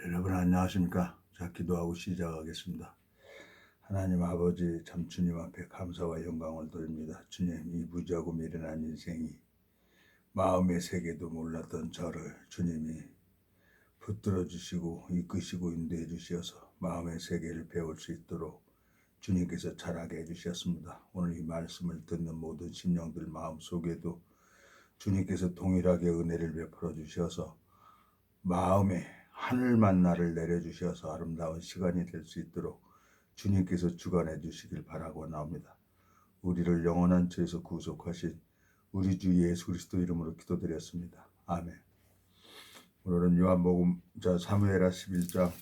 여러분 안녕하십니까? 자, 기도하고 시작하겠습니다. 하나님 아버지 참 주님 앞에 감사와 영광을 드립니다. 주님, 이 무지하고 미련한 인생이 마음의 세계도 몰랐던 저를 주님이 붙들어 주시고 이끄시고 인도해 주셔서 마음의 세계를 배울 수 있도록 주님께서 자라게 해주셨습니다. 오늘 이 말씀을 듣는 모든 심령들 마음속에도 주님께서 동일하게 은혜를 베풀어 주셔서 마음에 하늘 만나를 내려주셔서 아름다운 시간이 될 수 있도록 주님께서 주관해 주시길 바라고 나옵니다. 우리를 영원한 죄에서 구속하신 우리 주 예수 그리스도 이름으로 기도드렸습니다. 아멘. 오늘은 요한복음 사무엘하 11장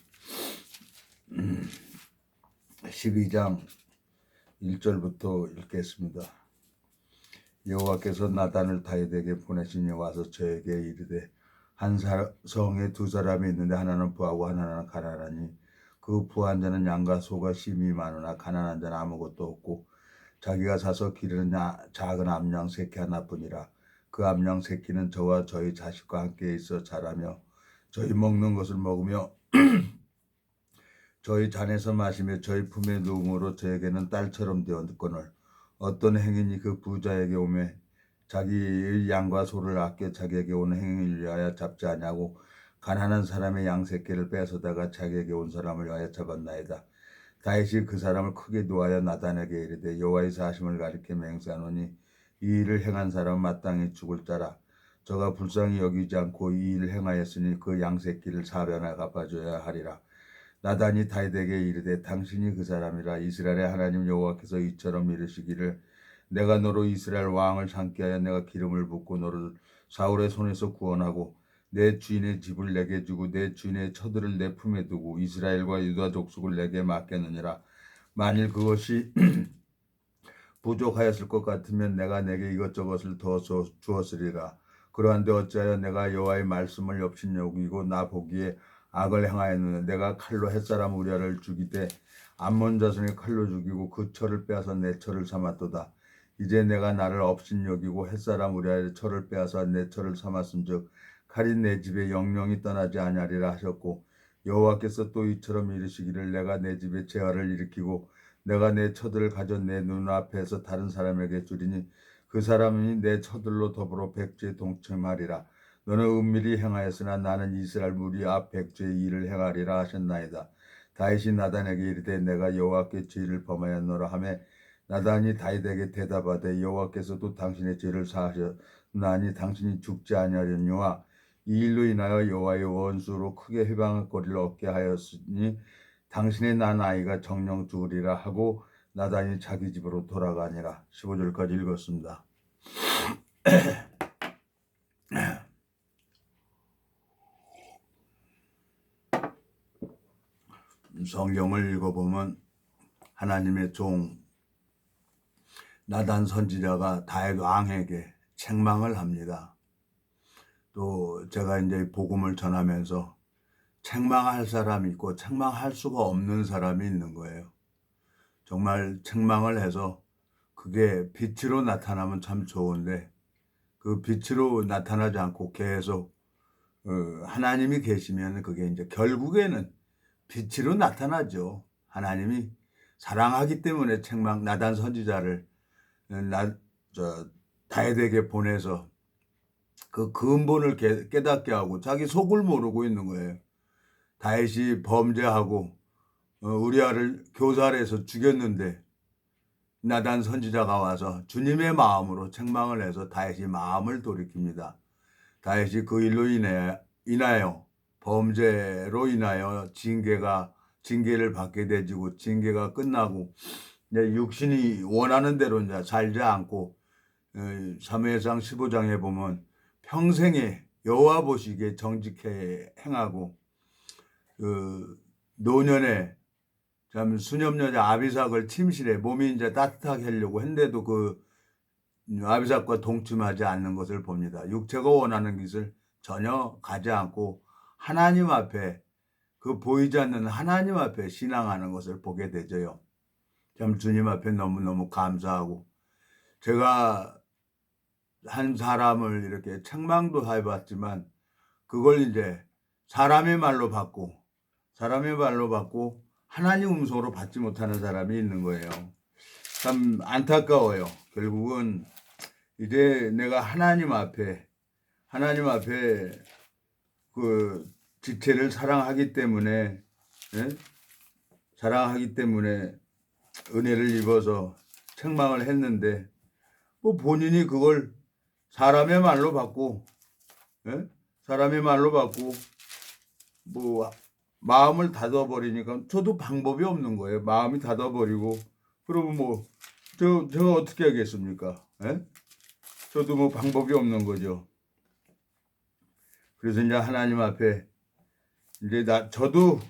12장 1절부터 읽겠습니다. 여호와께서 나단을 다윗에게 보내시니 와서 저에게 이르되 한 성에 두 사람이 있는데 하나는 부하고 하나는 가난하니 그 부한 자는 양과 소가 심히 많으나 가난한 자는 아무것도 없고 자기가 사서 기르는 작은 암양 새끼 하나뿐이라. 그 암양 새끼는 저와 저희 자식과 함께 있어 자라며 저희 먹는 것을 먹으며 저희 잔에서 마시며 저희 품에 누움으로 저에게는 딸처럼 되었거늘 어떤 행인이 그 부자에게 오매 자기의 양과 소를 아껴 자기에게 온 행인을 위하여 잡지 아니하고 가난한 사람의 양 새끼를 뺏어다가 자기에게 온 사람을 위하여 잡았나이다. 다윗이 그 사람을 크게 노하여 나단에게 이르되 여호와의 사심을 가리켜 맹세하노니 이 일을 행한 사람은 마땅히 죽을 자라. 저가 불쌍히 여기지 않고 이 일을 행하였으니 그 양 새끼를 사변에 갚아줘야 하리라. 나단이 다윗에게 이르되 당신이 그 사람이라. 이스라엘의 하나님 여호와께서 이처럼 이르시기를 내가 너로 이스라엘 왕을 삼게 하여 내가 기름을 붓고 너를 사울의 손에서 구원하고 내 주인의 집을 내게 주고 내 주인의 처들을 내 품에 두고 이스라엘과 유다 족속을 내게 맡겼느니라. 만일 그것이 부족하였을 것 같으면 내가 내게 이것저것을 더 주었으리라. 그러한데 어찌하여 내가 여호와의 말씀을 업신여기고 나 보기에 악을 행하였느냐. 내가 칼로 햇사람 우리아를 죽이되 암몬 자손의 칼로 죽이고 그 철을 빼앗아 내 철을 삼았도다. 이제 내가 나를 업신여기고 햇사람 우리아의 철을 빼앗아 내 철을 삼았은즉 칼이 내 집에 영영이 떠나지 아니하리라 하셨고 여호와께서 또 이처럼 이르시기를 내가 내 집에 재화를 일으키고 내가 내 처들을 가져 내 눈앞에서 다른 사람에게 주리니 그 사람이 내 처들로 더불어 백주에 동침하리라. 너는 은밀히 행하였으나 나는 이스라엘 무리 앞 백주의 일을 행하리라 하셨나이다. 다윗이 나단에게 이르되 내가 여호와께 죄를 범하였노라 하매 나단이 다윗에게 대답하되 여호와께서도 당신의 죄를 사하셨나니 당신이 죽지 아니하려니와 이 일로 인하여 여호와의 원수로 크게 해방거리를 얻게 하였으니 당신의 난 아이가 정령 죽으리라 하고 나단이 자기 집으로 돌아가니라. 15절까지 읽었습니다. 성경을 읽어보면 하나님의 종 나단 선지자가 다윗 왕에게 책망을 합니다. 또 제가 이제 복음을 전하면서 책망할 사람이 있고 책망할 수가 없는 사람이 있는 거예요. 정말 책망을 해서 그게 빛으로 나타나면 참 좋은데 그 빛으로 나타나지 않고 계속 하나님이 계시면 그게 이제 결국에는 빛으로 나타나죠. 하나님이 사랑하기 때문에 책망 나단 선지자를 다윗에게 보내서 그 근본을 깨닫게 하고 자기 속을 모르고 있는 거예요. 다윗이 범죄하고 우리아를 교살해서 죽였는데 나단 선지자가 와서 주님의 마음으로 책망을 해서 다윗이 마음을 돌이킵니다. 다윗이 그 일로 인하여 범죄로 인하여 징계를 받게 되지고 징계가 끝나고 이제 육신이 원하는 대로 이제 살지 않고 사무엘상 15장에 보면 평생에 여호와 보시기에 정직해 행하고 그 노년에 참 수념여자 아비삭을 침실에 몸이 이제 따뜻하게 하려고 했는데도 그 아비삭과 동침하지 않는 것을 봅니다. 육체가 원하는 것을 전혀 가지 않고 하나님 앞에 그 보이지 않는 하나님 앞에 신앙하는 것을 보게 되죠. 참 주님 앞에 너무너무 감사하고 제가 한 사람을 이렇게 책망도 해봤지만 그걸 이제 사람의 말로 받고 사람의 말로 받고 하나님 음성으로 받지 못하는 사람이 있는 거예요. 참 안타까워요. 결국은 이제 내가 하나님 앞에 그 지체를 사랑하기 때문에, 예? 사랑하기 때문에 은혜를 입어서 책망을 했는데, 뭐 본인이 그걸 사람의 말로 받고, 예? 사람의 말로 받고 뭐 마음을 닫아버리니까 저도 방법이 없는 거예요. 마음이 닫아버리고 그러면 뭐 제가 어떻게 하겠습니까? 예? 저도 뭐 방법이 없는 거죠. 그래서 이제 하나님 앞에 이제 저도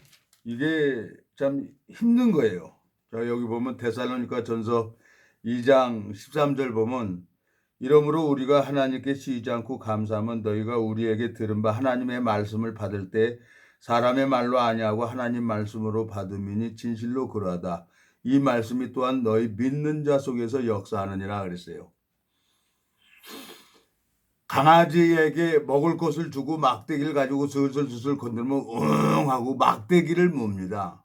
이게 참 힘든 거예요. 자, 여기 보면 데살로니가 전서 2장 13절 보면 이러므로 우리가 하나님께 쉬지 않고 감사하면 너희가 우리에게 들은 바 하나님의 말씀을 받을 때 사람의 말로 아니하고 하나님 말씀으로 받음이니 진실로 그러하다. 이 말씀이 또한 너희 믿는 자 속에서 역사하느니라 그랬어요. 강아지에게 먹을 것을 주고 막대기를 가지고 슬슬슬슬 건들면 응 하고 막대기를 뭅니다.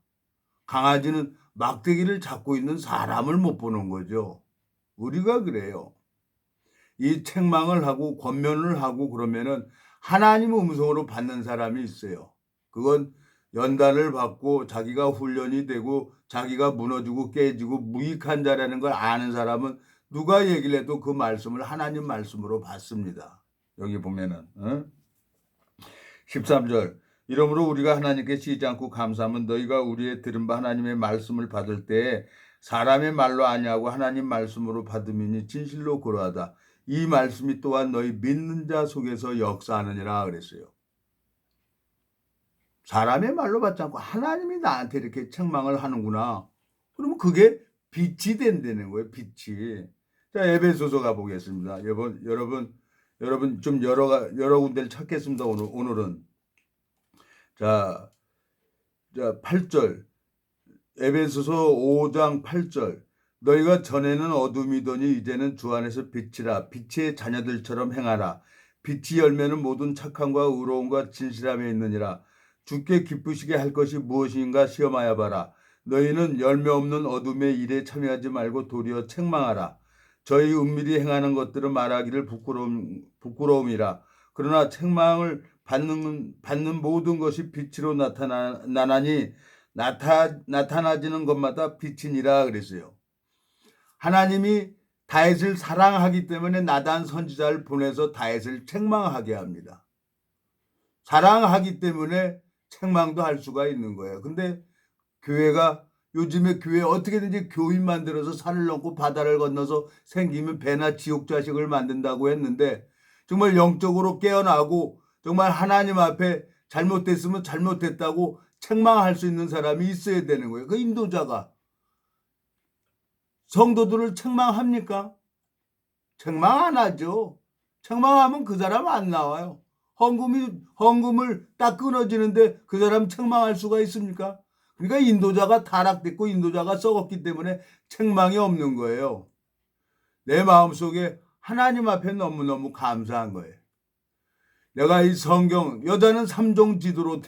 강아지는 막대기를 잡고 있는 사람을 못 보는 거죠. 우리가 그래요. 이 책망을 하고 권면을 하고 그러면은 하나님 음성으로 받는 사람이 있어요. 그건 연단을 받고 자기가 훈련이 되고 자기가 무너지고 깨지고 무익한 자라는 걸 아는 사람은 누가 얘기를 해도 그 말씀을 하나님 말씀으로 받습니다. 여기 보면은 13절 이러므로 우리가 하나님께 쉬지 않고 감사하면 너희가 우리의 들은 바 하나님의 말씀을 받을 때 사람의 말로 아니하고 하나님 말씀으로 받음이니 진실로 그러하다. 이 말씀이 또한 너희 믿는 자 속에서 역사하느니라 그랬어요. 사람의 말로 받지 않고 하나님이 나한테 이렇게 책망을 하는구나. 그러면 그게 빛이 된다는 거예요. 빛이. 자, 에베소서 가보겠습니다. 여러분 좀 여러 군데를 찾겠습니다. 오늘은. 자 8절. 에베소서 5장 8절. 너희가 전에는 어둠이더니 이제는 주 안에서 빛이라. 빛의 자녀들처럼 행하라. 빛이 열매는 모든 착함과 의로움과 진실함에 있느니라. 주께 기쁘시게 할 것이 무엇인가 시험하여 봐라. 너희는 열매 없는 어둠의 일에 참여하지 말고 도리어 책망하라. 저희 은밀히 행하는 것들은 말하기를 부끄러움이라. 그러나 책망을 받는 모든 것이 빛으로 나타나니 나타나지는 것마다 빛이니라 그랬어요. 하나님이 다윗을 사랑하기 때문에 나단 선지자를 보내서 다윗을 책망하게 합니다. 사랑하기 때문에 책망도 할 수가 있는 거예요. 근데 교회가 요즘에 교회 어떻게든지 교인 만들어서 산을 넘고 바다를 건너서 생기면 배나 지옥 자식을 만든다고 했는데 정말 영적으로 깨어나고 정말 하나님 앞에 잘못됐으면 잘못됐다고 책망할 수 있는 사람이 있어야 되는 거예요. 그 인도자가 성도들을 책망합니까? 책망 안 하죠. 책망하면 그 사람 안 나와요. 헌금을 딱 끊어지는데 그 사람 책망할 수가 있습니까? 그러니까 인도자가 타락됐고 인도자가 썩었기 때문에 책망이 없는 거예요. 내 마음속에 하나님 앞에 너무너무 감사한 거예요. 내가 이 성경, 여자는 3종 지도로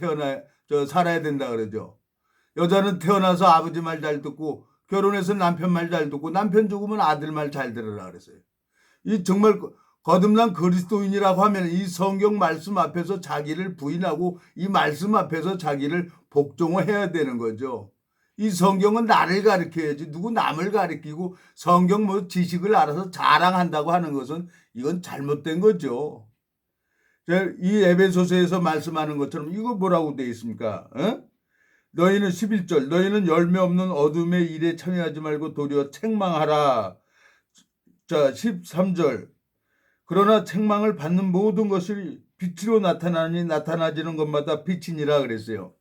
살아야 된다 그러죠. 여자는 태어나서 아버지 말 잘 듣고 결혼해서 남편 말 잘 듣고 남편 죽으면 아들 말 잘 들으라 그랬어요. 이 정말 거듭난 그리스도인이라고 하면 이 성경 말씀 앞에서 자기를 부인하고 이 말씀 앞에서 자기를 복종해야 되는 거죠. 이 성경은 나를 가르쳐야지 누구 남을 가르치고 성경 뭐 지식을 알아서 자랑한다고 하는 것은 이건 잘못된 거죠. 이 에베소서에서 말씀하는 것처럼 이거 뭐라고 되어 있습니까? 너희는 11절 너희는 열매 없는 어둠의 일에 참여하지 말고 도리어 책망하라. 자 13절 그러나 책망을 받는 모든 것이 빛으로 나타나지는 것마다 빛이니라 그랬어요.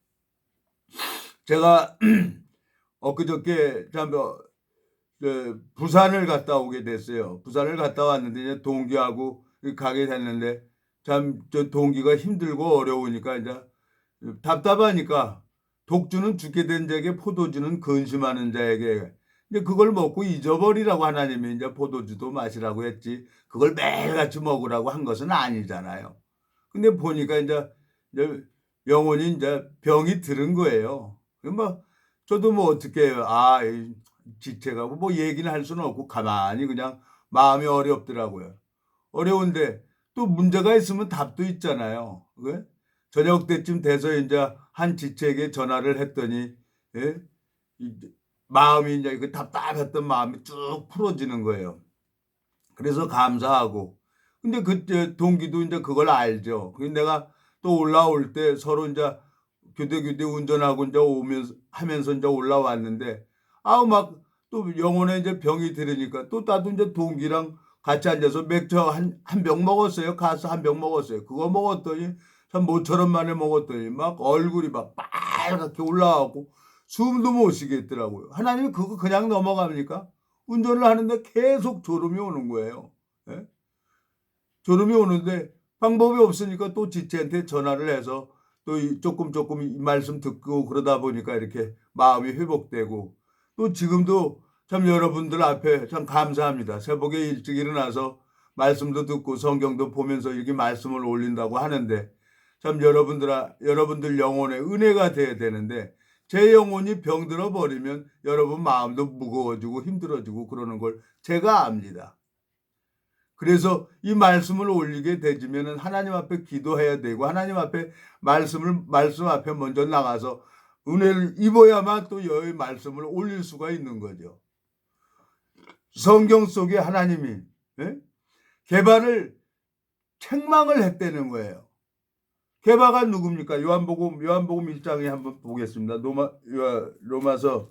제가 엊그저께 부산을 갔다 오게 됐어요. 부산을 갔다 왔는데 이제 동기하고 가게 됐는데 참 저 동기가 힘들고 어려우니까 이제 답답하니까 독주는 죽게 된 자에게 포도주는 근심하는 자에게 이제 그걸 먹고 잊어버리라고 하나님이 이제 포도주도 마시라고 했지 그걸 매일같이 먹으라고 한 것은 아니잖아요. 근데 보니까 이제 영혼이 이제 병이 들은 거예요. 뭐 저도 뭐 어떻게 해요. 이 지체가 뭐 얘기는 할 수는 없고 가만히 그냥 마음이 어렵더라고요. 어려운데 또 문제가 있으면 답도 있잖아요. 왜? 저녁 때쯤 돼서 이제 한 지체에게 전화를 했더니, 예? 마음이 이제 그 답답했던 마음이 쭉 풀어지는 거예요. 그래서 감사하고. 근데 그때 동기도 이제 그걸 알죠. 그래서 내가 또 올라올 때 서로 이제 교대 운전하고 이제 오면서 하면서 이제 올라왔는데, 막 또 영혼에 이제 병이 들으니까 또 나도 이제 동기랑 같이 앉아서 맥주 한 병 먹었어요. 가서 한 병 먹었어요. 그거 먹었더니 참 모처럼 만에 먹었더니 막 얼굴이 막 빨갛게 올라가고 숨도 못 쉬겠더라고요. 하나님이 그거 그냥 넘어갑니까? 운전을 하는데 계속 졸음이 오는 거예요. 예? 졸음이 오는데 방법이 없으니까 또 지체한테 전화를 해서 또 조금 이 말씀 듣고 그러다 보니까 이렇게 마음이 회복되고, 또 지금도 참 여러분들 앞에 참 감사합니다. 새벽에 일찍 일어나서 말씀도 듣고 성경도 보면서 이렇게 말씀을 올린다고 하는데, 참 여러분들 영혼에 은혜가 돼야 되는데, 제 영혼이 병들어 버리면 여러분 마음도 무거워지고 힘들어지고 그러는 걸 제가 압니다. 그래서 이 말씀을 올리게 되지면은 하나님 앞에 기도해야 되고, 하나님 앞에 말씀 앞에 먼저 나가서 은혜를 입어야만 또 여의 말씀을 올릴 수가 있는 거죠. 성경 속에 하나님이 게바를 책망을 했다는 거예요. 게바가 누굽니까? 요한복음 1장에 한번 보겠습니다. 로마서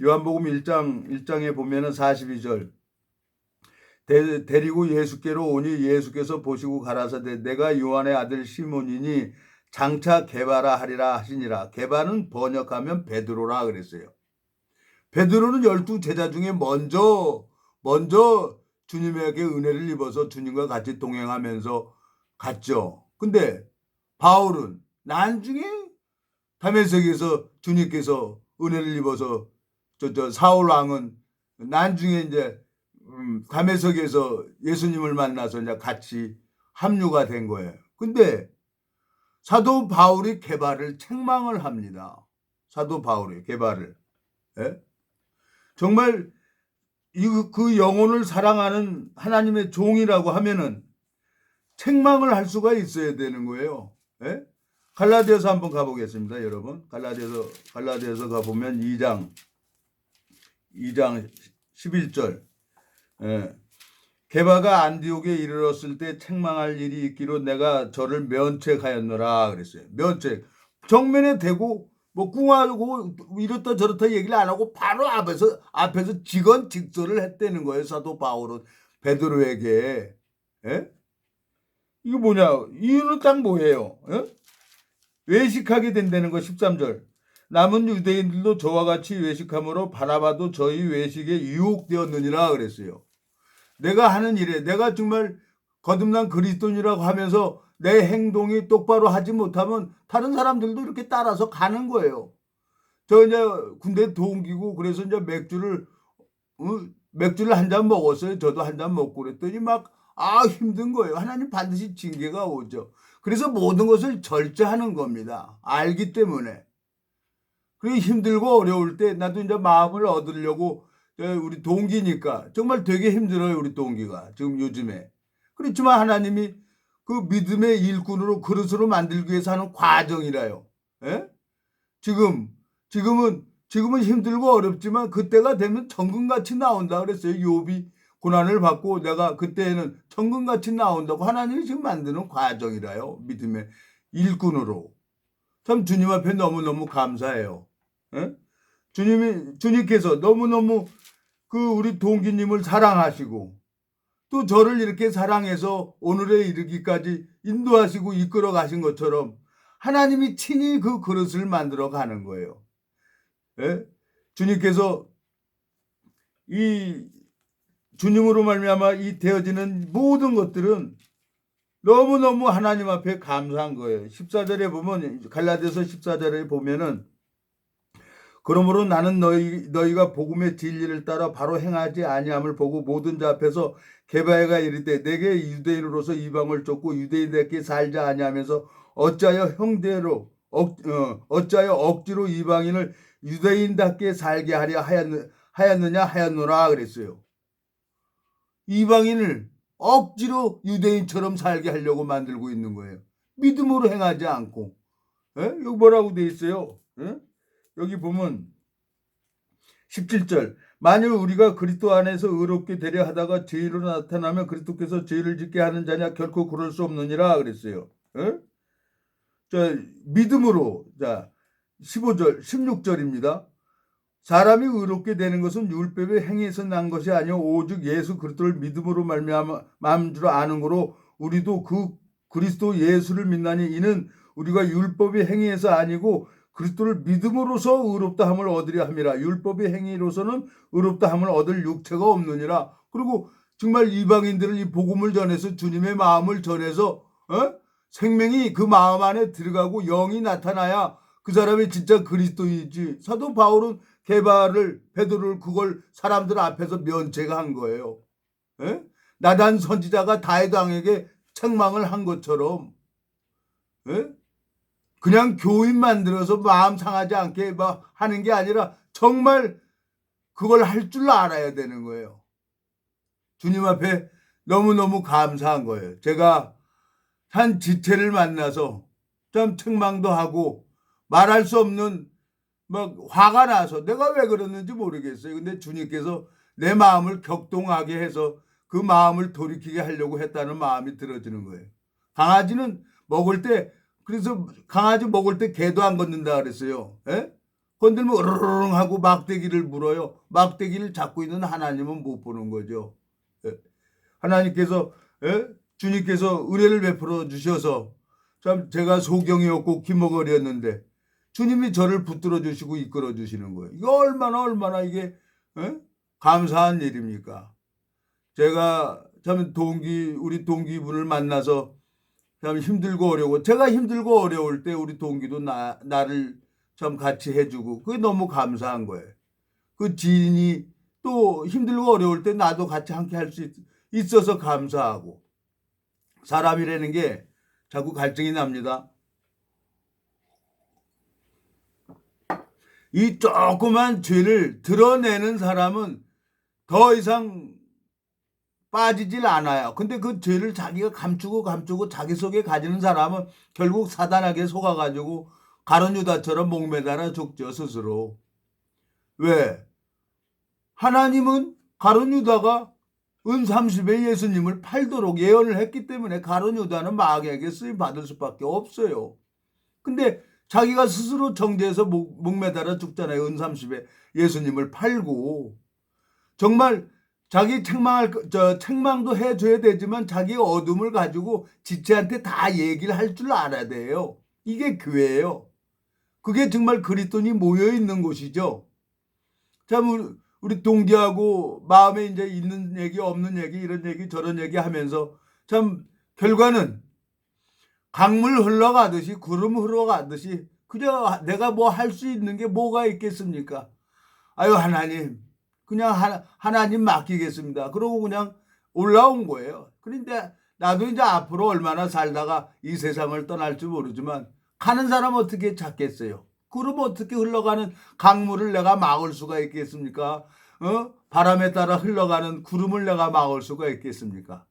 요한복음 1장에 보면은 42절. 데리고 예수께로 오니 예수께서 보시고 가라사대 내가 요한의 아들 시몬이니 장차 게바라 하리라 하시니라. 게바는 번역하면 베드로라 그랬어요. 베드로는 12 제자 중에 먼저 주님에게 은혜를 입어서 주님과 같이 동행하면서 갔죠. 근데 바울은 나중에 다메섹에서 주님께서 은혜를 입어서 사울 왕은 나중에 이제 다메섹에서 예수님을 만나서 이제 같이 합류가 된 거예요. 근데 사도 바울이 게바를 책망을 합니다. 사도 바울이 게바를. 예? 정말 그 영혼을 사랑하는 하나님의 종이라고 하면은 책망을 할 수가 있어야 되는 거예요. 예? 갈라디아서 한번 가보겠습니다, 여러분. 갈라디아서 가보면 2장 11절. 예. 게바가 안디옥에 이르렀을 때 책망할 일이 있기로 내가 저를 면책하였노라 그랬어요. 면책. 정면에 대고 뭐 궁하고 이렇다 저렇다 얘기를 안 하고 바로 앞에서 직언직설을 했다는 거예요. 사도 바울은 베드로에게. 예? 이거 뭐냐? 이유는 딱 뭐예요? 예? 외식하게 된다는 거. 13절. 남은 유대인들도 저와 같이 외식함으로 바나바도 저희 외식에 유혹되었느니라 그랬어요. 내가 하는 일에 내가 정말 거듭난 그리스도인이라고 하면서 내 행동이 똑바로 하지 못하면 다른 사람들도 이렇게 따라서 가는 거예요. 저 이제 군대 동기고 그래서 이제 맥주를 한 잔 먹었어요. 저도 한 잔 먹고 그랬더니 막 힘든 거예요. 하나님 반드시 징계가 오죠. 그래서 모든 것을 절제하는 겁니다. 알기 때문에. 그리고 힘들고 어려울 때 나도 이제 마음을 얻으려고, 우리 동기니까 정말 되게 힘들어요. 우리 동기가 지금 요즘에. 그렇지만 하나님이 그 믿음의 일꾼으로 그릇으로 만들기 위해서 하는 과정이라요. 예? 지금은 힘들고 어렵지만 그때가 되면 천금같이 나온다 그랬어요. 욥이 고난을 받고 내가 그때에는 천금같이 나온다고 하나님이 지금 만드는 과정이라요. 믿음의 일꾼으로. 참 주님 앞에 너무너무 감사해요. 예? 주님께서 너무너무 우리 동기님을 사랑하시고 또 저를 이렇게 사랑해서 오늘에 이르기까지 인도하시고 이끌어 가신 것처럼 하나님이 친히 그 그릇을 만들어 가는 거예요. 예? 주님께서 이 주님으로 말미암아 이 되어지는 모든 것들은 너무너무 하나님 앞에 감사한 거예요. 14절에 보면, 갈라디아서 14절에 보면은 그러므로 나는 너희가 복음의 진리를 따라 바로 행하지 아니함을 보고 모든 자 앞에서 게바에가 이르되 내게 유대인으로서 이방을 쫓고 유대인들에게 살자 아니하면서 어찌하여 어찌하여 억지로 이방인을 유대인답게 살게 하려 하였느냐 하였노라 그랬어요. 이방인을 억지로 유대인처럼 살게 하려고 만들고 있는 거예요. 믿음으로 행하지 않고. 여기 뭐라고 돼 있어요? 여기 보면 17절 만일 우리가 그리스도 안에서 의롭게 되려 하다가 죄로 나타나면 그리스도께서 죄를 짓게 하는 자냐 결코 그럴 수 없느니라 그랬어요. 자, 믿음으로. 자, 15절 16절입니다. 사람이 의롭게 되는 것은 율법의 행위에서 난 것이 아니요 오직 예수 그리스도를 믿음으로 말미암은 줄 아는 거로 우리도 그 그리스도 예수를 믿나니 이는 우리가 율법의 행위에서 아니고 그리스도를 믿음으로써 의롭다 함을 얻으려 함이라. 율법의 행위로서는 의롭다 함을 얻을 육체가 없느니라. 그리고 정말 이방인들을 이 복음을 전해서 주님의 마음을 전해서 생명이 그 마음 안에 들어가고 영이 나타나야 그 사람이 진짜 그리스도이지. 사도 바울은 베드로를 그걸 사람들 앞에서 면책한 거예요. 나단 선지자가 다윗 왕에게 책망을 한 것처럼 그냥 교인 만들어서 마음 상하지 않게 하는 게 아니라 정말 그걸 할 줄 알아야 되는 거예요. 주님 앞에 너무너무 감사한 거예요. 제가 한 지체를 만나서 좀 책망도 하고 말할 수 없는 화가 나서 내가 왜 그러는지 모르겠어요. 근데 주님께서 내 마음을 격동하게 해서 그 마음을 돌이키게 하려고 했다는 마음이 들어지는 거예요. 강아지는 먹을 때 그래서 강아지 먹을 때 개도 안 건든다 그랬어요. 건들면 으르릉 하고 막대기를 물어요. 막대기를 잡고 있는 하나님은 못 보는 거죠. 하나님께서 주님께서 은혜를 베풀어 주셔서 참 제가 소경이었고 기머거리였는데 주님이 저를 붙들어 주시고 이끌어 주시는 거예요. 이거 얼마나 이게 감사한 일입니까? 제가 참 우리 동기분을 만나서 참 힘들고 어려워. 제가 힘들고 어려울 때 우리 동기도 나를 참 같이 해주고 그게 너무 감사한 거예요. 그 지인이 또 힘들고 어려울 때 나도 같이 함께 할 수 있어서 감사하고. 사람이라는 게 자꾸 갈증이 납니다. 이 조그만 죄를 드러내는 사람은 더 이상 빠지질 않아요. 근데 그 죄를 자기가 감추고 자기 속에 가지는 사람은 결국 사단에게 속아가지고 가룟 유다처럼 목매달아 죽죠, 스스로. 왜? 하나님은 가룟 유다가 은 30에 예수님을 팔도록 예언을 했기 때문에 가룟 유다는 마귀에게 쓰임 받을 수밖에 없어요. 근데 자기가 스스로 정죄해서 목매달아 죽잖아요. 은 30에 예수님을 팔고. 정말 자기 책망도 해줘야 되지만 자기 어둠을 가지고 지체한테 다 얘기를 할 줄 알아야 돼요. 이게 교회예요. 그게 정말 그리스도인이 모여있는 곳이죠. 참 우리 동기하고 마음에 이제 있는 얘기 없는 얘기 이런 얘기 저런 얘기 하면서 참 결과는 강물 흘러가듯이 구름 흘러가듯이 그냥 내가 뭐 할 수 있는 게 뭐가 있겠습니까? 아유 하나님 그냥 하나님 맡기겠습니다. 그러고 그냥 올라온 거예요. 그런데 나도 이제 앞으로 얼마나 살다가 이 세상을 떠날지 모르지만 가는 사람 어떻게 찾겠어요? 구름 어떻게 흘러가는 강물을 내가 막을 수가 있겠습니까? 바람에 따라 흘러가는 구름을 내가 막을 수가 있겠습니까?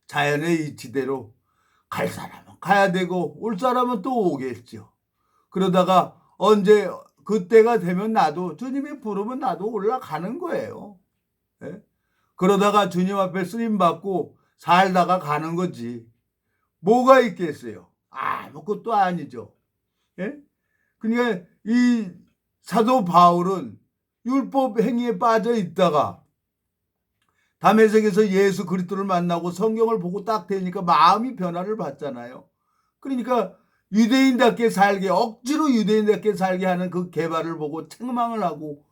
자연의 이치대로 갈 사람은 가야 되고 올 사람은 또 오겠죠. 그러다가 언제 그때가 되면 나도 주님이 부르면 나도 올라가는 거예요. 그러다가 주님 앞에 쓰임받고 살다가 가는 거지. 뭐가 있겠어요? 아무것도 아니죠. 그러니까 이 사도 바울은 율법 행위에 빠져 있다가 다메섹에서 예수 그리스도를 만나고 성경을 보고 딱 되니까 마음이 변화를 받잖아요. 그러니까 유대인답게 살게 억지로 유대인답게 살게 하는 그 계발을 보고 책망을 하고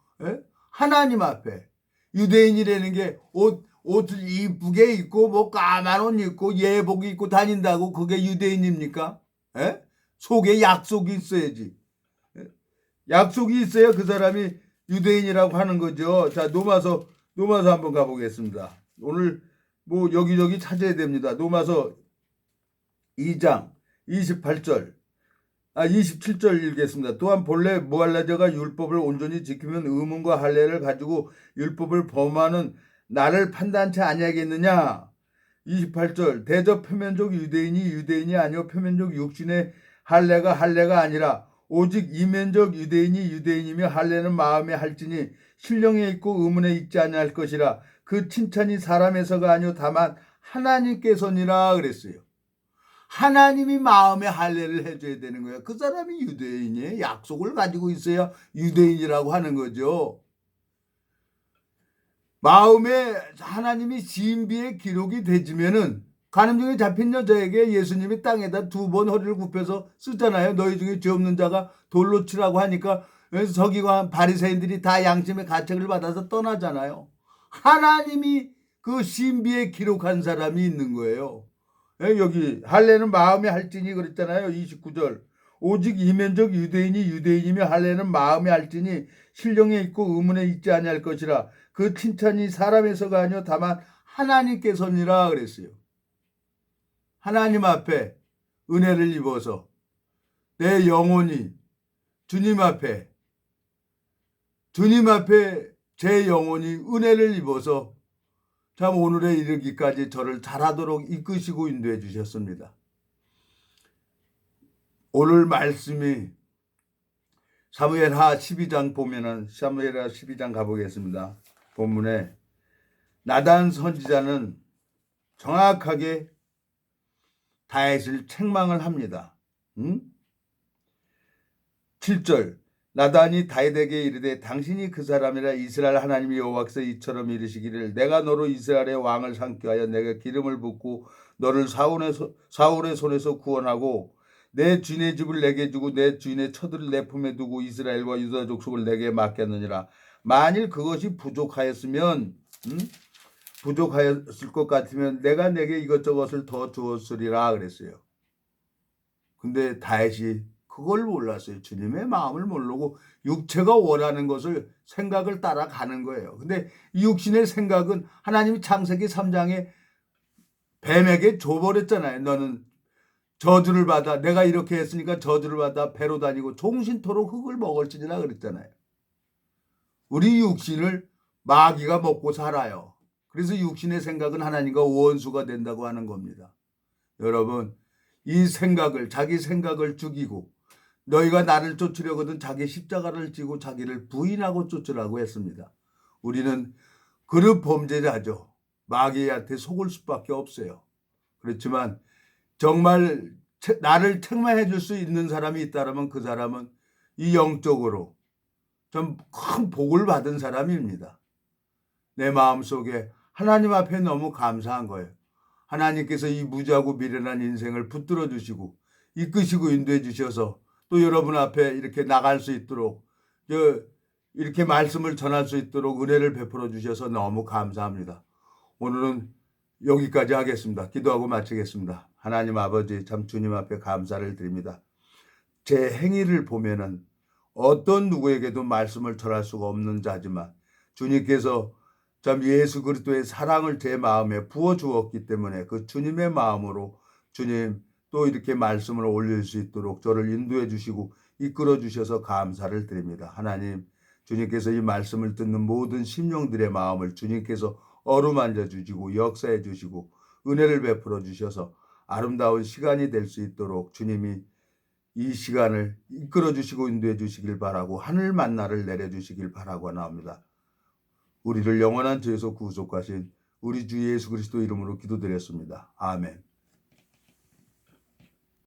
하나님 앞에 유대인이라는 게 옷을 이쁘게 입고 뭐 까만 옷 입고 예복 입고 다닌다고 그게 유대인입니까? 속에 약속이 있어야지. 약속이 있어야 그 사람이 유대인이라고 하는 거죠. 자, 노마서 한번 가보겠습니다. 오늘 뭐 여기저기 찾아야 됩니다. 노마서 2장 28절 27절 읽겠습니다. 또한 본래 모할라저가 율법을 온전히 지키면 의문과 할례를 가지고 율법을 범하는 나를 판단치 아니하겠느냐. 28절 대저 표면적 유대인이 아니요 표면적 육신의 할례가 아니라 오직 이면적 유대인이며 할례는 마음에 할지니 신령에 있고 의문에 있지 아니할 것이라. 그 칭찬이 사람에서가 아니요 다만 하나님께서니라 그랬어요. 하나님이 마음에 할례를 해줘야 되는 거예요. 그 사람이 유대인이에요. 약속을 가지고 있어야 유대인이라고 하는 거죠. 마음에 하나님이 신비의 기록이 되지면은 가늠 중에 잡힌 여자에게 예수님이 땅에다 2번 허리를 굽혀서 쓰잖아요. 너희 중에 죄 없는 자가 돌로 치라고 하니까 서기관 바리새인들이 다 양심의 가책을 받아서 떠나잖아요. 하나님이 그 신비에 기록한 사람이 있는 거예요. 여기 할례는 마음에 할지니 그랬잖아요. 29절 오직 이면적 유대인이며 할례는 마음에 할지니 신령에 있고 의문에 있지 아니할 것이라. 그 칭찬이 사람에서가 아니요 다만 하나님께서니라 그랬어요. 하나님 앞에 은혜를 입어서 내 영혼이 주님 앞에 제 영혼이 은혜를 입어서 참 오늘에 이르기까지 저를 잘하도록 이끄시고 인도해 주셨습니다. 오늘 말씀이 사무엘하 12장 보면은 사무엘하 12장 가보겠습니다. 본문에 나단 선지자는 정확하게 다윗을 책망을 합니다. 7절 나단이 다윗에게 이르되 당신이 그 사람이라 이스라엘 하나님이 여호와께서 이처럼 이르시기를 내가 너로 이스라엘의 왕을 삼게 하여 내가 기름을 붓고 너를 사울의 손에서 구원하고 내 주인의 집을 내게 주고 내 주인의 처들을 내 품에 두고 이스라엘과 유다 족속을 내게 맡겼느니라. 만일 그것이 부족하였을 것 같으면 내가 내게 이것저것을 더 주었으리라 그랬어요. 근데 다윗이 그걸 몰랐어요. 주님의 마음을 모르고 육체가 원하는 것을 생각을 따라가는 거예요. 근데 이 육신의 생각은 하나님이 창세기 3장에 뱀에게 줘버렸잖아요. 너는 저주를 받아, 내가 이렇게 했으니까 저주를 받아 배로 다니고 종신토록 흙을 먹을지니라 그랬잖아요. 우리 육신을 마귀가 먹고 살아요. 그래서 육신의 생각은 하나님과 원수가 된다고 하는 겁니다. 여러분, 이 생각을, 자기 생각을 죽이고 너희가 나를 쫓으려거든 자기 십자가를 지고 자기를 부인하고 쫓으라고 했습니다. 우리는 그릇 범죄자죠. 마귀한테 속을 수밖에 없어요. 그렇지만 정말 나를 책망해 줄 수 있는 사람이 있다면 그 사람은 이 영적으로 좀 큰 복을 받은 사람입니다. 내 마음속에 하나님 앞에 너무 감사한 거예요. 하나님께서 이 무지하고 미련한 인생을 붙들어 주시고 이끄시고 인도해 주셔서 또 여러분 앞에 이렇게 나갈 수 있도록 이렇게 말씀을 전할 수 있도록 은혜를 베풀어 주셔서 너무 감사합니다. 오늘은 여기까지 하겠습니다. 기도하고 마치겠습니다. 하나님 아버지 참 주님 앞에 감사를 드립니다. 제 행위를 보면은 어떤 누구에게도 말씀을 전할 수가 없는 자지만 주님께서 참 예수 그리스도의 사랑을 제 마음에 부어 주었기 때문에 그 주님의 마음으로 주님 또 이렇게 말씀을 올릴 수 있도록 저를 인도해 주시고 이끌어 주셔서 감사를 드립니다. 하나님, 주님께서 이 말씀을 듣는 모든 심령들의 마음을 주님께서 어루만져 주시고 역사해 주시고 은혜를 베풀어 주셔서 아름다운 시간이 될 수 있도록 주님이 이 시간을 이끌어 주시고 인도해 주시길 바라고 하늘 만나를 내려 주시길 바라고 나옵니다. 우리를 영원한 죄에서 구속하신 우리 주 예수 그리스도 이름으로 기도드렸습니다. 아멘.